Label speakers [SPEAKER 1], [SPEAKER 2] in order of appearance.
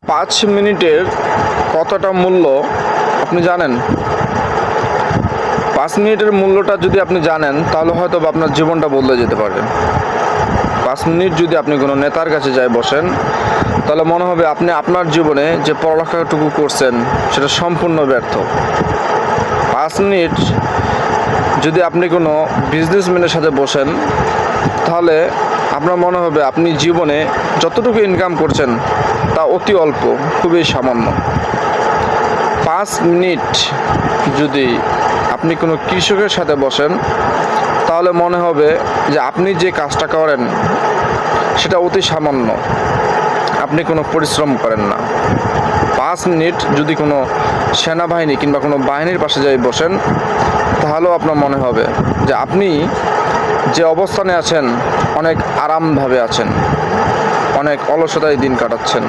[SPEAKER 1] 5 মিনিটের কতটা মূল্য আপনি জানেন? 5 মিনিটের মূল্যটা যদি আপনি জানেন তাহলে হয়তো আপনার জীবনটা বদলে যেতে পারে। 5 মিনিট যদি আপনি কোনো নেতার কাছে যাই বসেন, তাহলে মনে হবে আপনি আপনার জীবনে যে পড়ালেখাটুকু করছেন সেটা সম্পূর্ণ ব্যর্থ। 5 মিনিট যদি আপনি কোনো বিজনেসম্যানের সাথে বসেন, তাহলে আপনার মনে হবে আপনি জীবনে যতটুকু ইনকাম করছেন তা অতি অল্প, খুবই সামান্য। 5 মিনিট যদি আপনি কোনো কৃষকের সাথে বসেন, তাহলে মনে হবে যে আপনি যে কাজটা করেন সেটা অতি সামান্য, আপনি কোনো পরিশ্রম করেন না। 5 মিনিট যদি কোনো সেনাবাহিনী কিংবা কোনো বাহিনীর পাশে যাই বসেন, তাহলেও আপনার মনে হবে যে আপনি যে অবস্থানে আছেন অনেক আরামভাবে আছেন, অনেক অলসতায় দিন কাটাচ্ছেন।